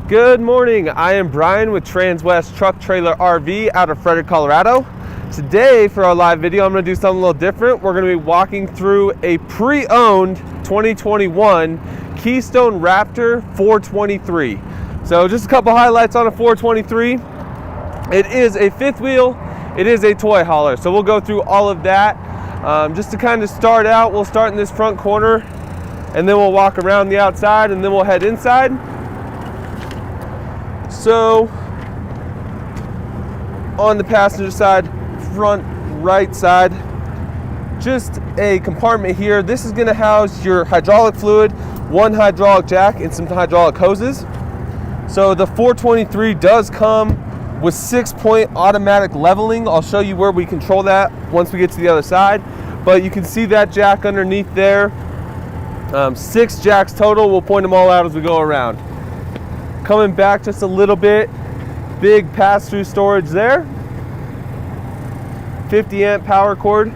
Good morning, I am Brian with Transwest Truck Trailer RV out of Frederick, Colorado. Today for our live video, I'm going to do something a little different. We're going to be walking through a pre-owned 2021 Keystone Raptor 423. So just a couple highlights on a 423. It is a fifth wheel, it is a toy hauler. So we'll go through all of that. Just to kind of start out, we'll start in this front corner and then we'll walk around the outside and then we'll head inside. So on the passenger side, front right side, just a compartment here. This is going to house your hydraulic fluid, one hydraulic jack, and some hydraulic hoses. So the 423 does come with 6-point automatic leveling. I'll show you where we control that once we get to the other side. But you can see that jack underneath there. 6 jacks total. We'll point them all out as we go around. Coming back just a little bit, big pass-through storage there. 50 amp power cord.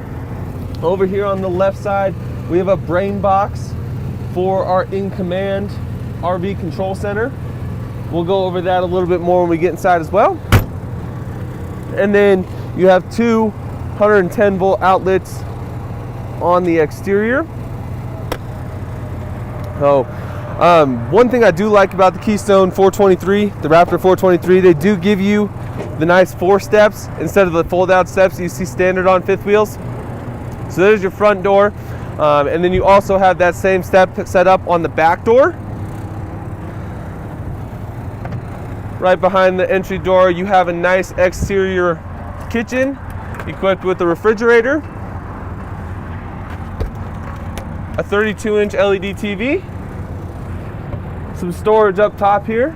Over here on the left side, we have a brain box for our in-command RV control center. We'll go over that a little bit more when we get inside as well. And then you have 2 110 volt outlets on the exterior. One thing I do like about the Keystone 423, the Raptor 423, they do give you the nice 4 steps instead of the fold-out steps you see standard on fifth wheels. So there's your front door, and then you also have that same step set up on the back door. Right behind the entry door, you have a nice exterior kitchen equipped with a refrigerator, a 32-inch LED TV, some storage up top here.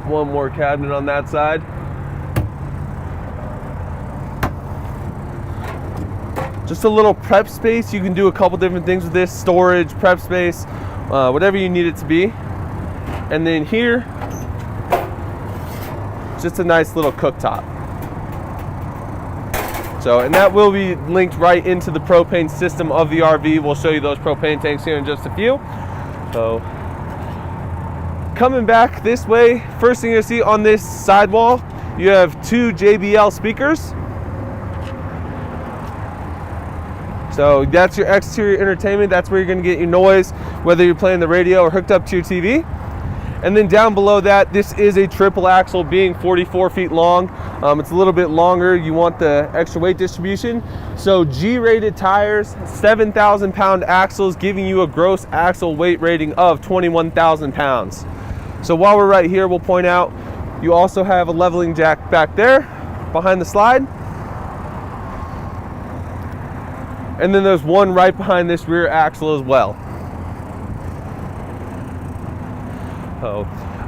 One more cabinet on that side. Just a little prep space. You can do a couple different things with this. Storage, prep space, whatever you need it to be. And then here, just a nice little cooktop. So, and that will be linked right into the propane system of the RV. We'll show you those propane tanks here in just a few. So, coming back this way, first thing you'll see on this sidewall, you have 2 JBL speakers. So that's your exterior entertainment. That's where you're going to get your noise, whether you're playing the radio or hooked up to your TV. And then down below that, this is a triple axle being 44 feet long. It's a little bit longer. You want the extra weight distribution. So G-rated tires, 7,000 pound axles, giving you a gross axle weight rating of 21,000 pounds. So while we're right here, we'll point out you also have a leveling jack back there behind the slide. And then there's one right behind this rear axle as well.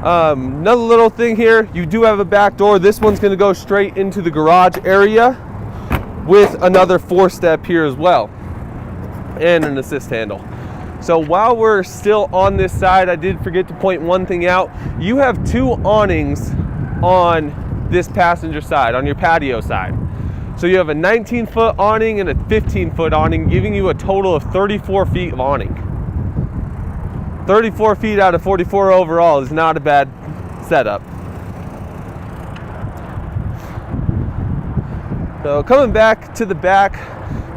Another little thing here, you do have a back door. This one's going to go straight into the garage area with another 4-step here as well, and an assist handle. So while we're still on this side, I did forget to point one thing out. You have 2 awnings on this passenger side, on your patio side. So you have a 19-foot awning and a 15-foot awning, giving you a total of 34 feet of awning. 34 feet out of 44 overall is not a bad setup. So coming back to the back,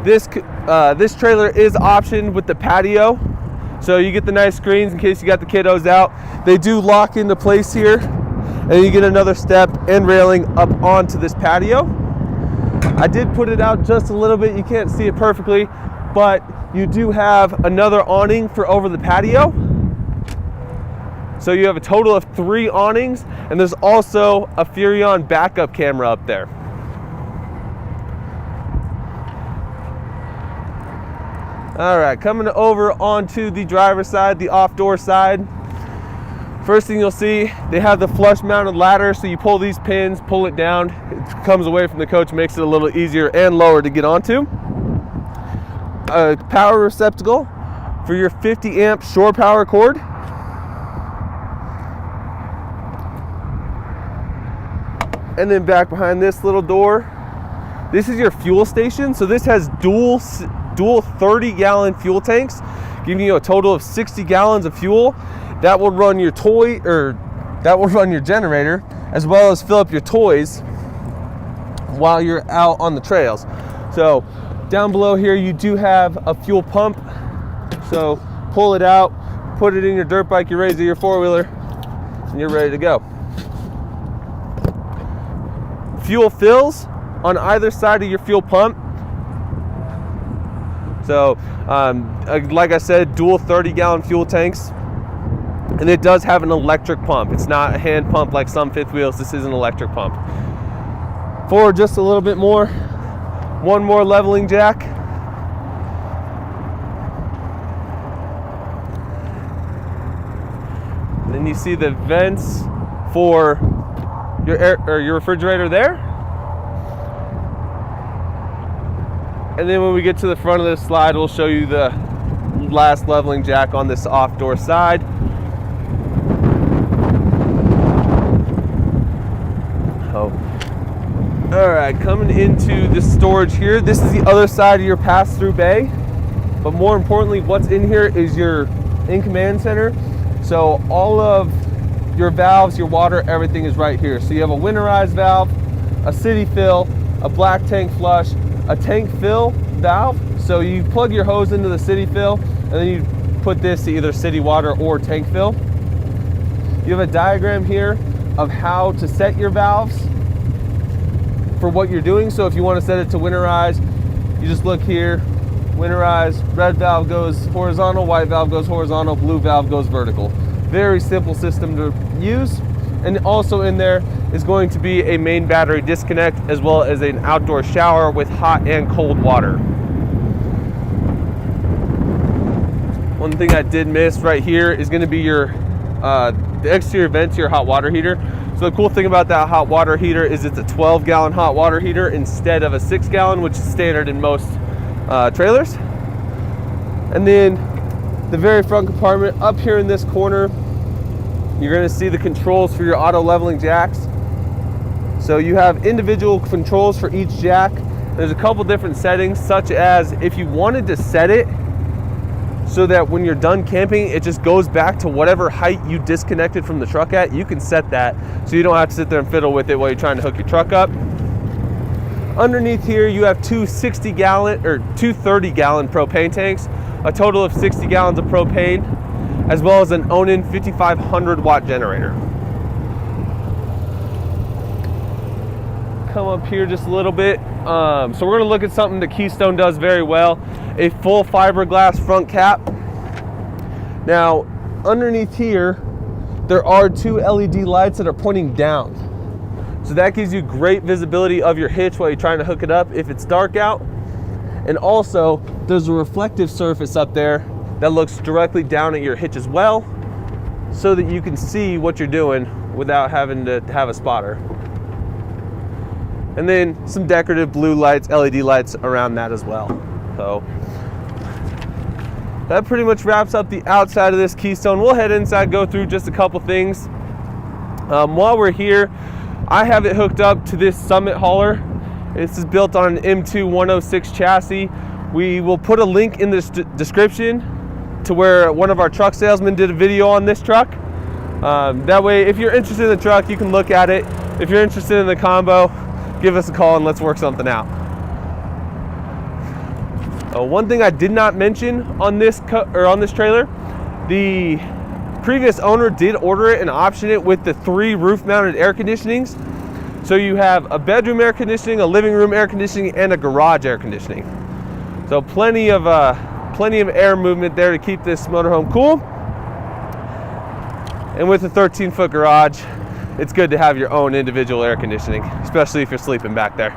this trailer is optioned with the patio. So you get the nice screens in case you got the kiddos out. They do lock into place here, and you get another step and railing up onto this patio. I did put it out just a little bit. You can't see it perfectly, but you do have another awning for over the patio. So you have a total of 3 awnings, and there's also a Furrion backup camera up there. All right, coming over onto the driver's side, the off-door side. First thing you'll see, they have the flush mounted ladder, so you pull these pins, pull it down, it comes away from the coach, makes it a little easier and lower to get onto. A power receptacle for your 50 amp shore power cord. And then back behind this little door, this is your fuel station. So this has dual 30-gallon fuel tanks, giving you a total of 60 gallons of fuel. That will run your that will run your generator, as well as fill up your toys while you're out on the trails. So down below here, you do have a fuel pump. So pull it out, put it in your dirt bike, your razor, your four-wheeler, and you're ready to go. Fuel fills on either side of your fuel pump. So like I said, dual 30-gallon fuel tanks. And it does have an electric pump. It's not a hand pump like some fifth wheels. This is an electric pump. Forward just a little bit more. One more leveling jack. Then you see the vents for your air or your refrigerator there. And then when we get to the front of this slide, we'll show you the last leveling jack on this off door side. All right, coming into this storage here, this is the other side of your pass-through bay. But more importantly, what's in here is your in-command center. So all of your valves, your water, everything is right here. So you have a winterized valve, a city fill, a black tank flush, a tank fill valve. So you plug your hose into the city fill, and then you put this to either city water or tank fill. You have a diagram here of how to set your valves for what you're doing. So if you want to set it to winterize, you just look here, winterize, red valve goes horizontal, white valve goes horizontal, blue valve goes vertical. Very simple system to use. And also in there is going to be a main battery disconnect, as well as an outdoor shower with hot and cold water. One thing I did miss right here is going to be your the exterior vent to your hot water heater. So the cool thing about that hot water heater is it's a 12-gallon hot water heater instead of a 6-gallon, which is standard in most trailers. And then the very front compartment up here in this corner, you're going to see the controls for your auto leveling jacks. So you have individual controls for each jack. There's a couple different settings, such as if you wanted to set it so that when you're done camping, it just goes back to whatever height you disconnected from the truck at, you can set that so you don't have to sit there and fiddle with it while you're trying to hook your truck up. Underneath here, you have two 30-gallon propane tanks, a total of 60 gallons of propane, as well as an Onan 5500 watt generator. Come up here just a little bit. So we're gonna look at something that Keystone does very well, a full fiberglass front cap. Now, underneath here, there are two LED lights that are pointing down. So that gives you great visibility of your hitch while you're trying to hook it up if it's dark out. And also, there's a reflective surface up there that looks directly down at your hitch as well, so that you can see what you're doing without having to have a spotter. And then some decorative blue lights, LED lights around that as well. So that pretty much wraps up the outside of this Keystone. We'll head inside, go through just a couple things. While we're here, I have it hooked up to this Summit hauler. This is built on an M2 106 chassis. We will put a link in the description to where one of our truck salesmen did a video on this truck. That way, if you're interested in the truck, you can look at it. If you're interested in the combo, give us a call and let's work something out. One thing I did not mention on this trailer, the previous owner did order it and option it with the 3 roof-mounted air conditionings. So you have a bedroom air conditioning, a living room air conditioning, and a garage air conditioning. So plenty of air movement there to keep this motorhome cool. And with a 13-foot garage, it's good to have your own individual air conditioning, especially if you're sleeping back there.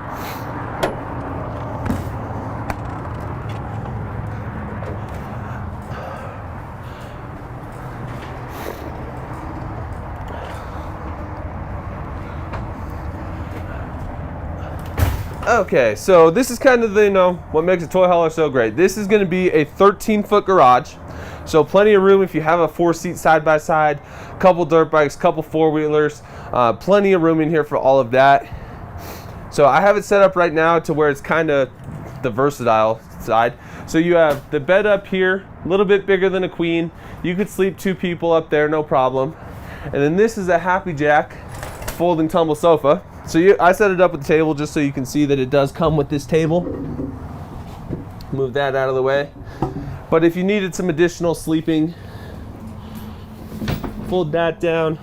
Okay, so this is kind of the, what makes a toy hauler so great. This is going to be a 13-foot garage, so plenty of room if you have a 4-seat side-by-side, couple dirt bikes, couple four-wheelers, plenty of room in here for all of that. So I have it set up right now to where it's kind of the versatile side. So you have the bed up here, a little bit bigger than a queen. You could sleep 2 people up there, no problem. And then this is a Happy Jack folding tumble sofa. So I set it up with the table just so you can see that it does come with this table. Move that out of the way. But if you needed some additional sleeping, fold that down,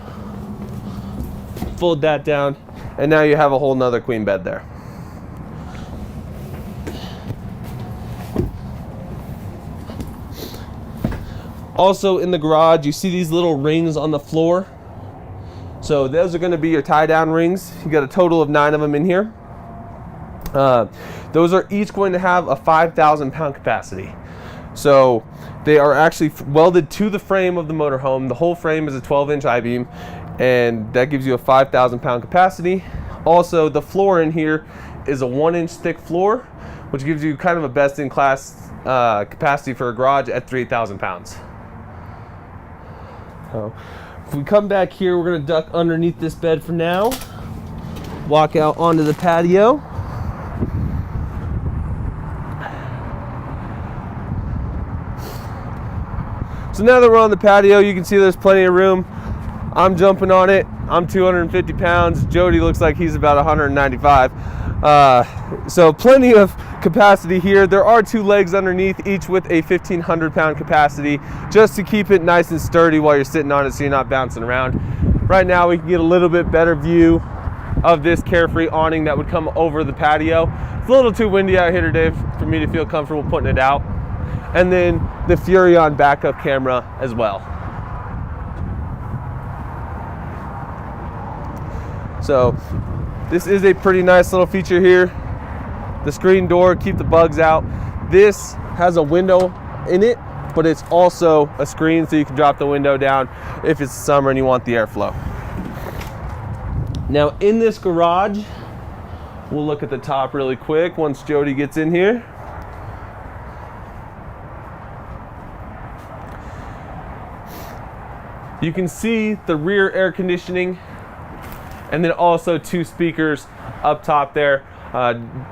and now you have a whole nother queen bed there. Also in the garage, you see these little rings on the floor. So those are going to be your tie down rings. You got a total of 9 of them in here. Those are each going to have a 5,000 pound capacity. So they are actually welded to the frame of the motorhome. The whole frame is a 12-inch I-beam, and that gives you a 5,000 pound capacity. Also, the floor in here is a 1-inch thick floor, which gives you kind of a best-in-class capacity for a garage at 3,000 pounds. So if we come back here, we're going to duck underneath this bed for now. Walk out onto the patio. So now that we're on the patio, you can see there's plenty of room. I'm jumping on it. I'm 250 pounds. Jody looks like he's about 195. So plenty of capacity here. There are 2 legs underneath, each with a 1,500 pound capacity, just to keep it nice and sturdy while you're sitting on it so you're not bouncing around. Right now we can get a little bit better view of this Carefree awning that would come over the patio. It's a little too windy out here today for me to feel comfortable putting it out. And then the Furrion backup camera as well. So this is a pretty nice little feature here. The screen door, keep the bugs out. This has a window in it, but it's also a screen so you can drop the window down if it's summer and you want the airflow. Now in this garage, we'll look at the top really quick once Jody gets in here. You can see the rear air conditioning, and then also 2 speakers up top there.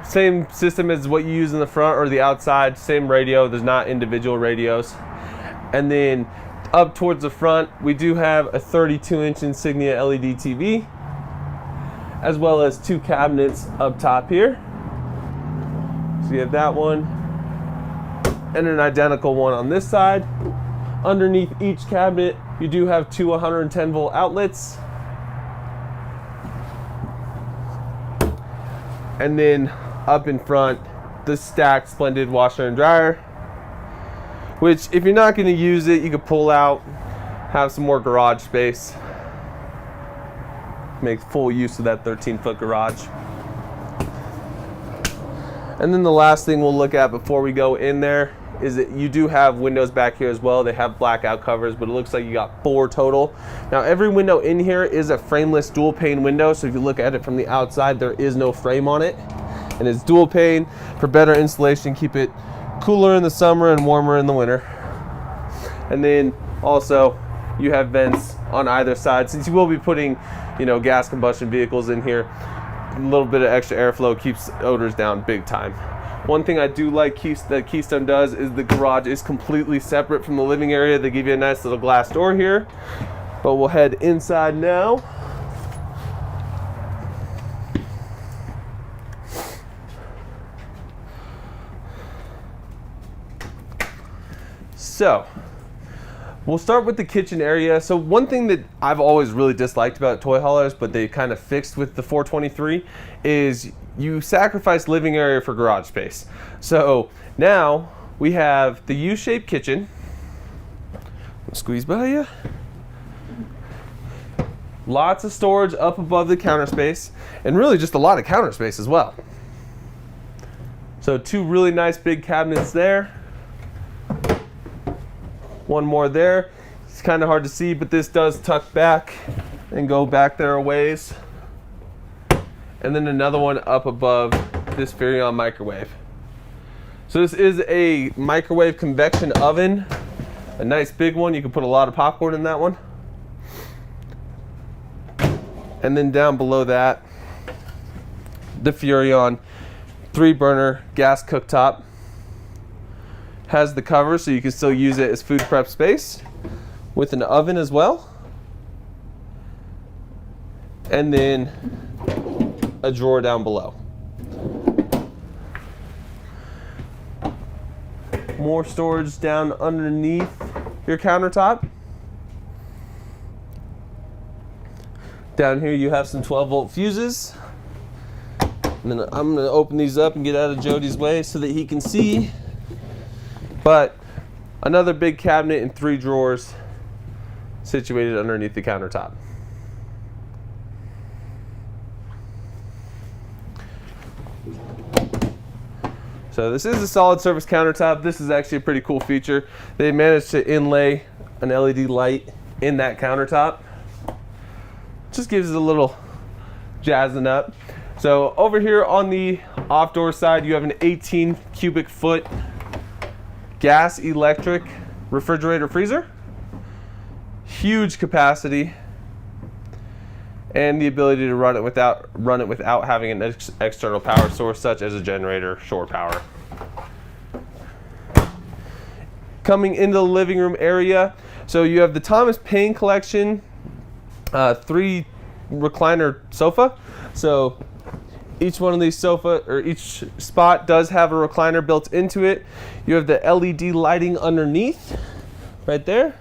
Same system as what you use in the front or the outside, same radio. There's not individual radios. And then up towards the front, we do have a 32-inch Insignia LED TV, as well as 2 cabinets up top here. So you have that one and an identical one on this side. Underneath each cabinet, you do have 2 110 volt outlets. And then up in front, the stacked Splendid washer and dryer, which if you're not going to use it, you could pull out, have some more garage space. Make full use of that 13-foot garage. And then the last thing we'll look at before we go in there is that you do have windows back here as well. They have blackout covers, but it looks like you got 4 total. Now every window in here is a frameless dual pane window, so if you look at it from the outside, there is no frame on it. And it's dual pane for better insulation, keep it cooler in the summer and warmer in the winter. And then also you have vents on either side. Since you will be putting, gas combustion vehicles in here, a little bit of extra airflow keeps odors down big time. One thing I do like that Keystone does is the garage is completely separate from the living area. They give you a nice little glass door here, but we'll head inside now. So we'll start with the kitchen area. So one thing that I've always really disliked about toy haulers, but they kind of fixed with the 423, is you sacrifice living area for garage space. So now we have the U-shaped kitchen. Squeeze by you. Lots of storage up above the counter space, and really just a lot of counter space as well. So 2 really nice big cabinets there. One more there. It's kind of hard to see, but this does tuck back and go back there a ways. And then another one up above this Furrion microwave. So this is a microwave convection oven, a nice big one. You can put a lot of popcorn in that one. And then down below that, the Furrion 3-burner gas cooktop. Has the cover so you can still use it as food prep space, with an oven as well. And then a drawer down below. More storage down underneath your countertop. Down here you have some 12-volt fuses. And then I'm going to open these up and get out of Jody's way so that he can see. But another big cabinet and 3 drawers situated underneath the countertop. So this is a solid surface countertop. This is actually a pretty cool feature. They managed to inlay an LED light in that countertop. Just gives it a little jazzing up. So over here on the off-door side, you have an 18 cubic foot gas electric refrigerator freezer. Huge capacity. And the ability to run it without having an external power source such as a generator, shore power. Coming into the living room area, so you have the Thomas Paine collection 3 recliner sofa. So each one of these each spot does have a recliner built into it. You have the LED lighting underneath right there,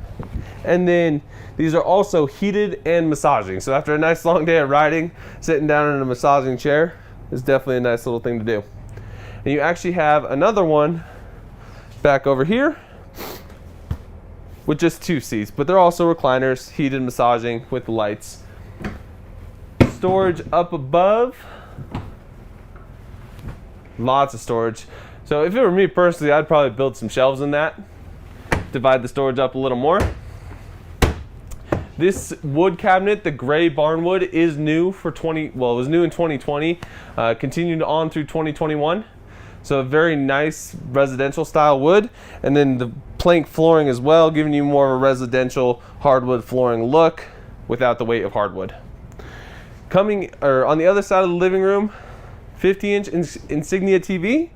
and then these are also heated and massaging. So after a nice long day of riding, sitting down in a massaging chair is definitely a nice little thing to do. And you actually have another one back over here with just 2 seats, but they're also recliners, heated, massaging with the lights. Storage up above, lots of storage. So if it were me personally, I'd probably build some shelves in that, divide the storage up a little more. This wood cabinet, the gray barnwood, is new for it was new in 2020, continued on through 2021. So a very nice residential style wood, and then the plank flooring as well, giving you more of a residential hardwood flooring look without the weight of hardwood. On the other side of the living room, 50-inch Insignia TV.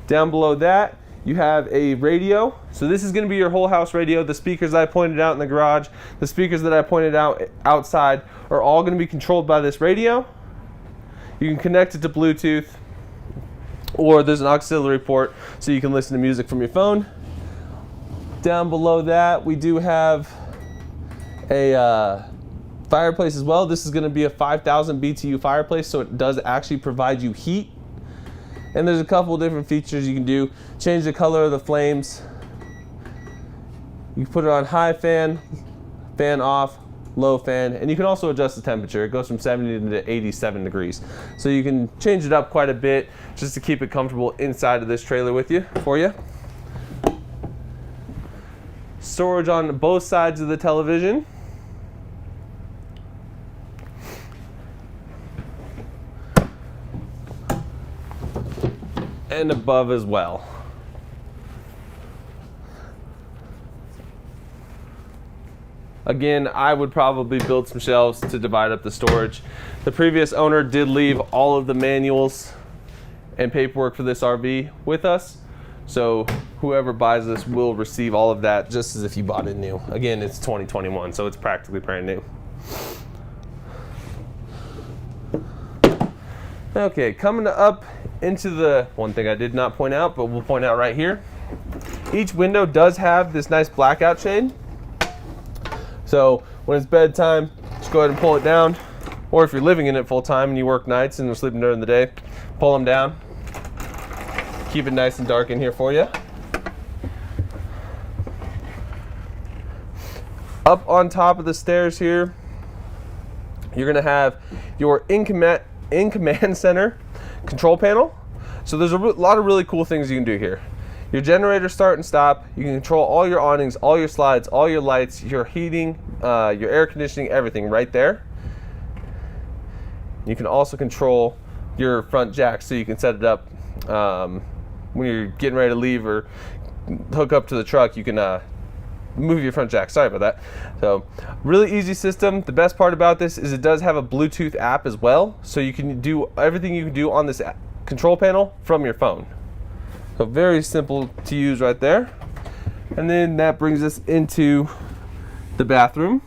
Down below that, you have a radio. So this is going to be your whole house radio. The speakers that I pointed out in the garage, the speakers that I pointed out outside are all going to be controlled by this radio. You can connect it to Bluetooth, or there's an auxiliary port so you can listen to music from your phone. Down below that, we do have a fireplace as well. This is going to be a 5,000 BTU fireplace, so it does actually provide you heat. And there's a couple of different features you can do. Change the color of the flames. You can put it on high fan, fan off, low fan, and you can also adjust the temperature. It goes from 70 to 87 degrees. So you can change it up quite a bit just to keep it comfortable inside of this trailer for you. Storage on both sides of the television. And above as well. Again, I would probably build some shelves to divide up the storage. The previous owner did leave all of the manuals and paperwork for this RV with us, so whoever buys this will receive all of that just as if you bought it new. Again, it's 2021, so it's practically brand new. Okay, coming up into the one thing I did not point out, but we'll point out right here. Each window does have this nice blackout shade. So when it's bedtime, just go ahead and pull it down. Or if you're living in it full time and you work nights and you're sleeping during the day, pull them down. Keep it nice and dark in here for you. Up on top of the stairs here, you're gonna have your in command center control panel. So there's a lot of really cool things you can do here. Your generator start and stop. You can control all your awnings, all your slides, all your lights, your heating, your air conditioning, everything right there. You can also control your front jack, so you can set it up when you're getting ready to leave or hook up to the truck. You can move your front jack. Sorry about that. So really easy system. The best part about this is it does have a Bluetooth app as well, so you can do everything you can do on this control panel from your phone. So very simple to use right there. And then that brings us into the bathroom.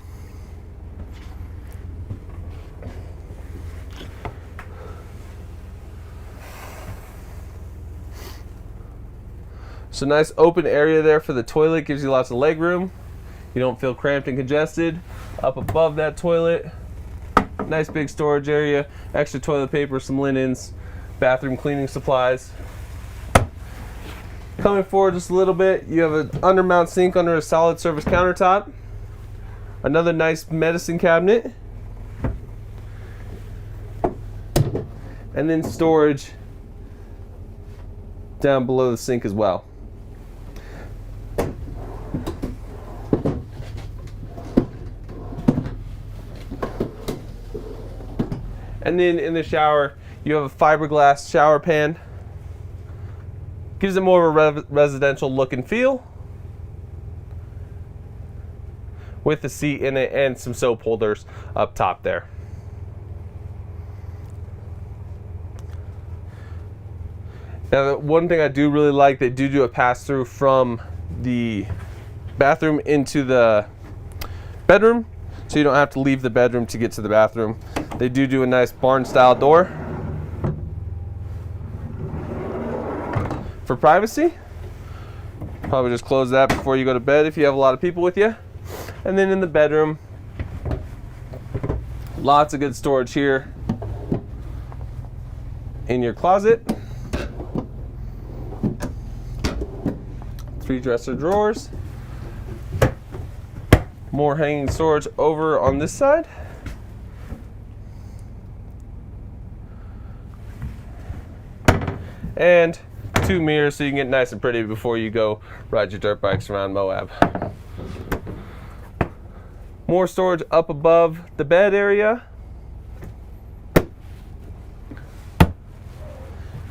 So nice open area there for the toilet, gives you lots of leg room. You don't feel cramped and congested. Up above that toilet, nice big storage area, extra toilet paper, some linens, bathroom cleaning supplies. Coming forward just a little bit, you have an undermount sink under a solid surface countertop. Another nice medicine cabinet. And then storage down below the sink as well. And then in the shower, you have a fiberglass shower pan. Gives it more of a residential look and feel. With the seat in it and some soap holders up top there. Now, the one thing I do really like, they do a pass through from the bathroom into the bedroom, so you don't have to leave the bedroom to get to the bathroom. They do a nice barn style door for privacy. Probably just close that before you go to bed if you have a lot of people with you. And then in the bedroom, lots of good storage here in your closet. 3 dresser drawers. More hanging storage over on this side. And 2 mirrors so you can get nice and pretty before you go ride your dirt bikes around Moab. More storage up above the bed area.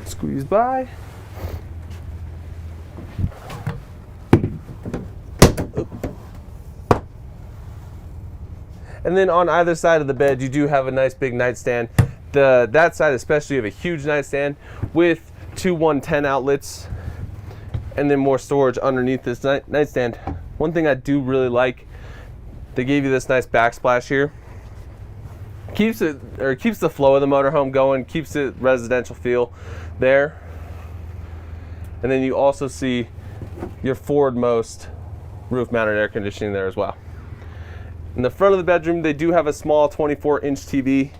Squeeze by. And then on either side of the bed, you do have a nice big nightstand. That side especially, you have a huge nightstand with 2 110 outlets, and then more storage underneath this nightstand. One thing I do really like, they gave you this nice backsplash here. Keeps the flow of the motorhome going, keeps it residential feel there. And then you also see your forward-most roof-mounted air conditioning there as well. In the front of the bedroom, they do have a small 24-inch TV.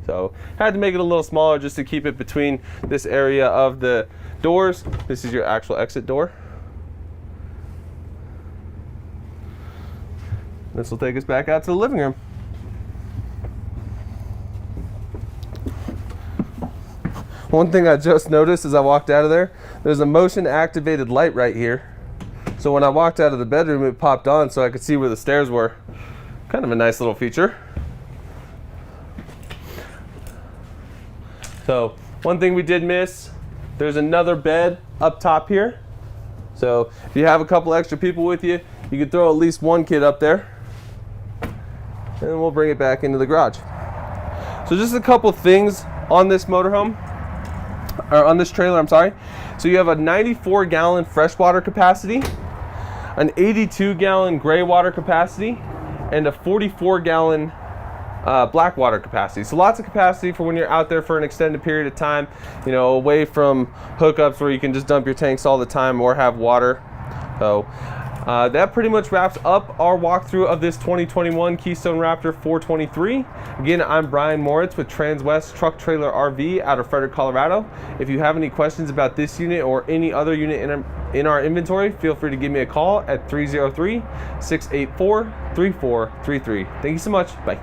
So had to make it a little smaller just to keep it between this area of the doors. This is your actual exit door. This will take us back out to the living room. One thing I just noticed as I walked out of there, there's a motion activated light right here. So when I walked out of the bedroom, it popped on so I could see where the stairs were. Kind of a nice little feature. So one thing we did miss, there's another bed up top here. So if you have a couple extra people with you, you could throw at least one kid up there. And we'll bring it back into the garage. So just a couple things on this motorhome, or on this trailer, I'm sorry. So you have a 94-gallon freshwater capacity, an 82-gallon gray water capacity, and a 44-gallon black water capacity. So lots of capacity for when you're out there for an extended period of time, you know, away from hookups where you can just dump your tanks all the time or have water. So that pretty much wraps up our walkthrough of this 2021 Keystone Raptor 423. Again, I'm Brian Moritz with Transwest Truck Trailer RV out of Frederick, Colorado. If you have any questions about this unit or any other unit in our inventory, feel free to give me a call at 303-684-3433. Thank you so much. Bye.